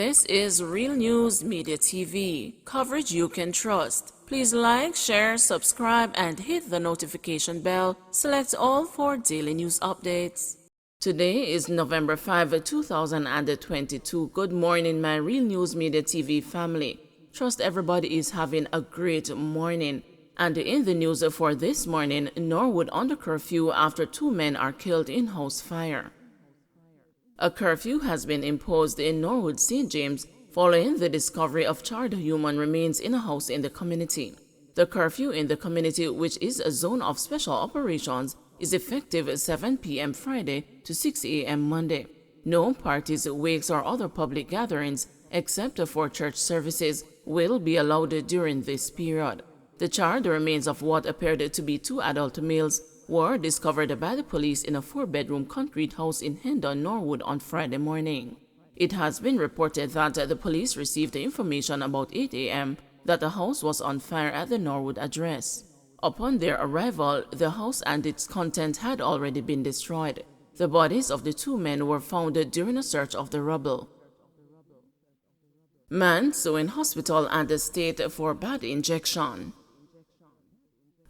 This is Real News Media TV, coverage you can trust. Please like, share, subscribe, and hit the notification bell. Select all for daily news updates. Today is November 5, 2022. Good morning, my Real News Media TV family. Trust everybody is having a great morning. And in the news for this morning, Norwood under curfew after 2 men are killed in house fire. A curfew has been imposed in Norwood, St. James, following the discovery of charred human remains in a house in the community. The curfew in the community, which is a zone of special operations, is effective 7 p.m. Friday to 6 a.m. Monday. No parties, wakes, or other public gatherings, except for church services, will be allowed during this period. The charred remains of what appeared to be 2 adult males were discovered by the police in a 4-bedroom concrete house in Hendon, Norwood on Friday morning. It has been reported that the police received information about 8 a.m. that the house was on fire at the Norwood address. Upon their arrival, the house and its content had already been destroyed. The bodies of the 2 men were found during a search of the rubble. Man suing hospital and the state for bad injection.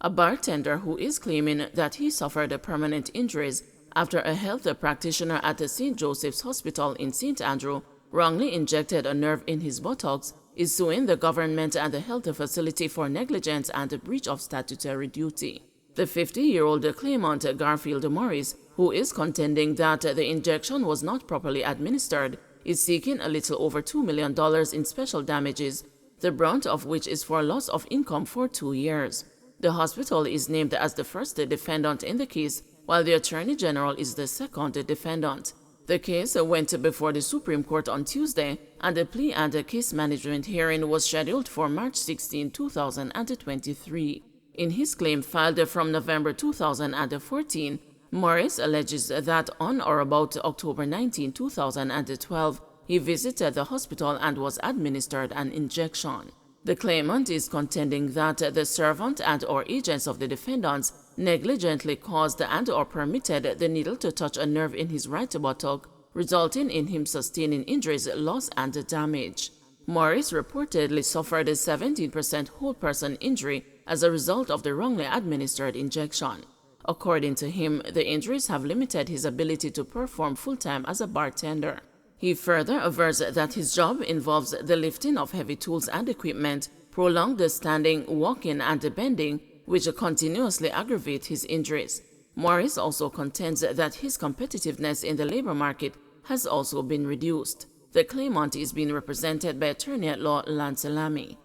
A bartender who is claiming that he suffered permanent injuries after a health practitioner at the St. Joseph's Hospital in St. Andrew wrongly injected a nerve in his buttocks is suing the government and the health facility for negligence and breach of statutory duty. The 50-year-old claimant Garfield Morris, who is contending that the injection was not properly administered, is seeking a little over $2 million in special damages, the brunt of which is for loss of income for 2 years. The hospital is named as the first defendant in the case, while the Attorney General is the second defendant. The case went before the Supreme Court on Tuesday, and the plea and case management hearing was scheduled for March 16, 2023. In his claim filed from November 2014, Morris alleges that on or about October 19, 2012, he visited the hospital and was administered an injection. The claimant is contending that the servant and/or agents of the defendants negligently caused and/or permitted the needle to touch a nerve in his right buttock, resulting in him sustaining injuries, loss, and damage. Morris reportedly suffered a 17% whole person injury as a result of the wrongly administered injection. According to him, the injuries have limited his ability to perform full-time as a bartender. He further avers that his job involves the lifting of heavy tools and equipment, prolonged standing, walking, and bending, which continuously aggravate his injuries. Morris also contends that his competitiveness in the labor market has also been reduced. The claimant is being represented by attorney-at-law Lance Lamy.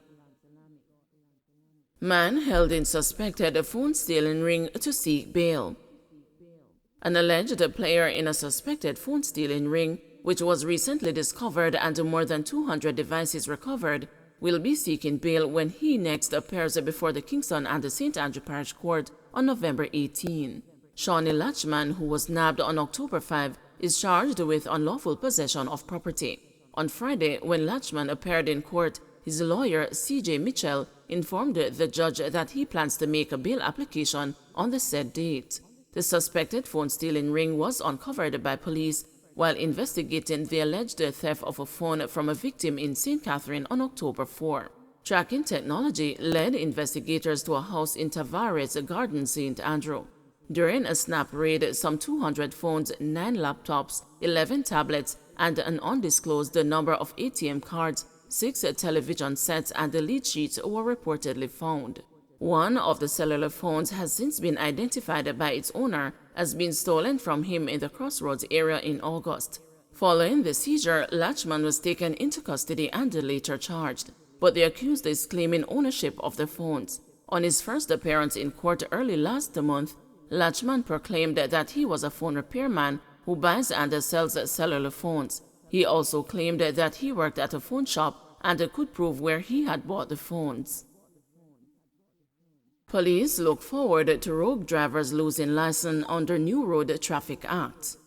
Man held in suspected phone-stealing ring to seek bail. An alleged player in a suspected phone-stealing ring, which was recently discovered and more than 200 devices recovered, will be seeking bail when he next appears before the Kingston and the St. Andrew Parish Court on November 18. Shawnee Latchman, who was nabbed on October 5, is charged with unlawful possession of property. On Friday, when Latchman appeared in court, his lawyer, C.J. Mitchell, informed the judge that he plans to make a bail application on the said date. The suspected phone-stealing ring was uncovered by police while investigating the alleged theft of a phone from a victim in St. Catherine on October 4. Tracking technology led investigators to a house in Tavares Garden, St. Andrew. During a snap raid, some 200 phones, 9 laptops, 11 tablets, and an undisclosed number of ATM cards, 6 television sets, and the lead sheets were reportedly found. One of the cellular phones has since been identified by its owner as being stolen from him in the Crossroads area in August. Following the seizure, Latchman was taken into custody and later charged, but the accused is claiming ownership of the phones. On his first appearance in court early last month, Latchman proclaimed that he was a phone repairman who buys and sells cellular phones. He also claimed that he worked at a phone shop and could prove where he had bought the phones. Police look forward to rogue drivers losing license under new Road Traffic Act.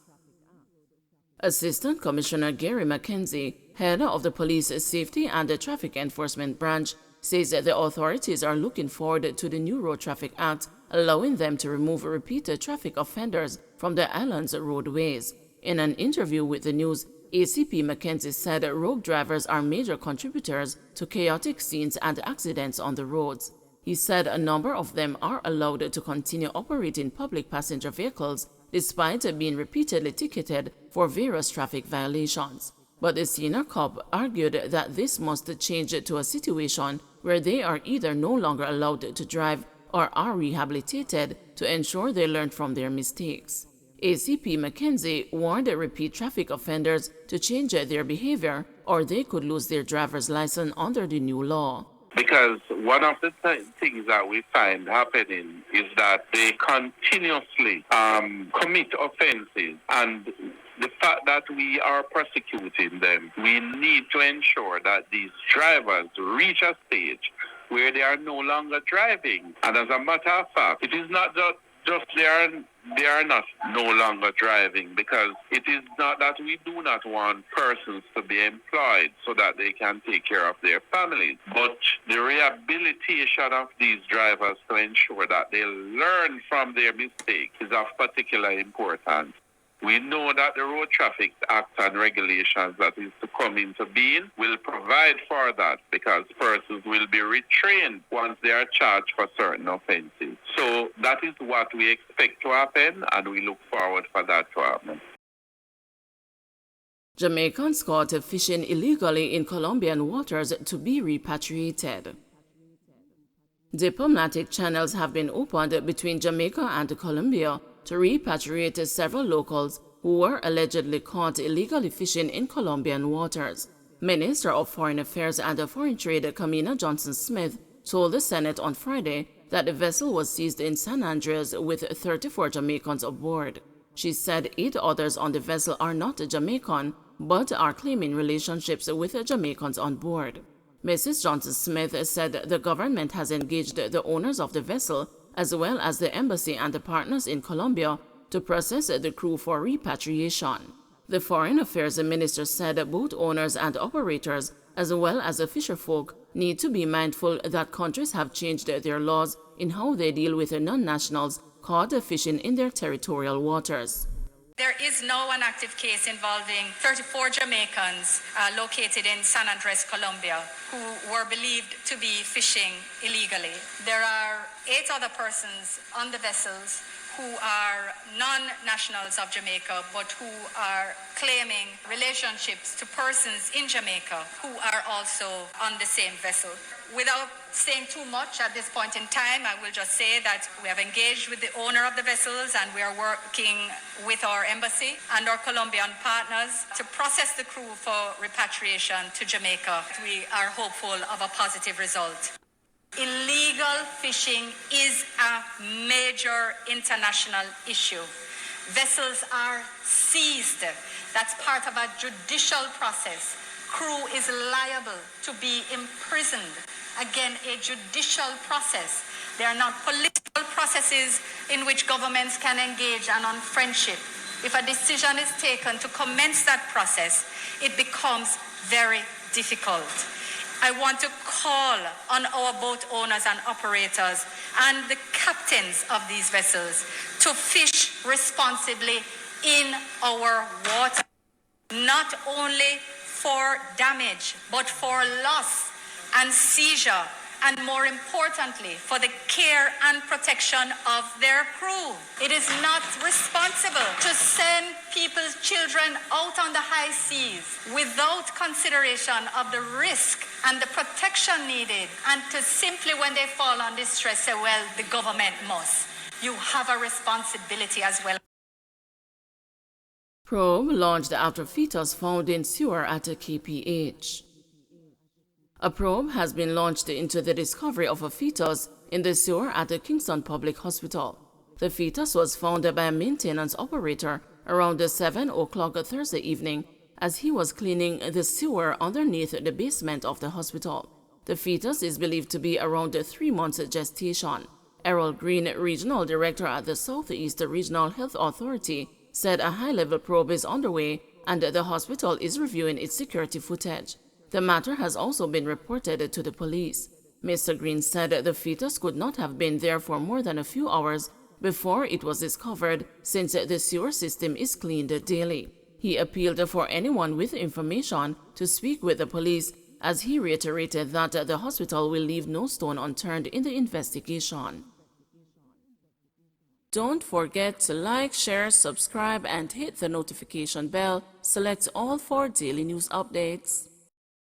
Assistant Commissioner Gary McKenzie, head of the Police Safety and Traffic Enforcement Branch, says that the authorities are looking forward to the new Road Traffic Act, allowing them to remove repeated traffic offenders from the island's roadways. In an interview with the news, ACP Mackenzie said rogue drivers are major contributors to chaotic scenes and accidents on the roads. He said a number of them are allowed to continue operating public passenger vehicles despite being repeatedly ticketed for various traffic violations. But the senior cop argued that this must change to a situation where they are either no longer allowed to drive or are rehabilitated to ensure they learn from their mistakes. ACP Mackenzie warned repeat traffic offenders to change their behavior or they could lose their driver's license under the new law. Because one of the things that we find happening is that they continuously commit offenses, and the fact that we are prosecuting them, we need to ensure that these drivers reach a stage where they are no longer driving. And as a matter of fact, it is not just they are not no longer driving, because it is not that we do not want persons to be employed so that they can take care of their families, but the rehabilitation of these drivers to ensure that they learn from their mistakes is of particular importance. We know that the Road Traffic Act and regulations that is to come into being will provide for that, because persons will be retrained once they are charged for certain offenses. So that is what we expect to happen, and we look forward for that to happen. Jamaicans caught fishing illegally in Colombian waters to be repatriated. Diplomatic channels have been opened between Jamaica and Colombia to repatriate several locals who were allegedly caught illegally fishing in Colombian waters. Minister of Foreign Affairs and Foreign Trade Kamina Johnson-Smith told the Senate on Friday that the vessel was seized in San Andreas with 34 Jamaicans aboard. She said 8 others on the vessel are not Jamaican, but are claiming relationships with Jamaicans on board. Mrs. Johnson-Smith said the government has engaged the owners of the vessel as well as the embassy and the partners in Colombia to process the crew for repatriation. The Foreign Affairs Minister said both owners and operators, as well as the fisherfolk, need to be mindful that countries have changed their laws in how they deal with non-nationals caught fishing in their territorial waters. There is now an active case involving 34 Jamaicans located in San Andres, Colombia, who were believed to be fishing illegally. There are 8 other persons on the vessels who are non-nationals of Jamaica, but who are claiming relationships to persons in Jamaica who are also on the same vessel. Without saying too much at this point in time, I will just say that we have engaged with the owner of the vessels and we are working with our embassy and our Colombian partners to process the crew for repatriation to Jamaica. We are hopeful of a positive result. Illegal fishing is a major international issue. Vessels are seized. That's part of a judicial process. Crew is liable to be imprisoned. Again, a judicial process. They are not political processes in which governments can engage and on friendship. If a decision is taken to commence that process, it becomes very difficult. I want to call on our boat owners and operators and the captains of these vessels to fish responsibly in our water, not only for damage, but for loss and seizure, and more importantly, for the care and protection of their crew. It is not responsible to send people's children out on the high seas without consideration of the risk and the protection needed, and to simply, when they fall on distress, say, well, the government must. You have a responsibility as well. Probe launched after fetus found in sewer at a KPH. A probe has been launched into the discovery of a fetus in the sewer at the Kingston Public Hospital. The fetus was found by a maintenance operator around 7 o'clock Thursday evening as he was cleaning the sewer underneath the basement of the hospital. The fetus is believed to be around 3 months gestation. Errol Green, Regional Director at the Southeast Regional Health Authority, said a high-level probe is underway and the hospital is reviewing its security footage. The matter has also been reported to the police. Mr. Green said the fetus could not have been there for more than a few hours before it was discovered, since the sewer system is cleaned daily. He appealed for anyone with information to speak with the police, as he reiterated that the hospital will leave no stone unturned in the investigation. Don't forget to like, share, subscribe, and hit the notification bell. Select all for daily news updates.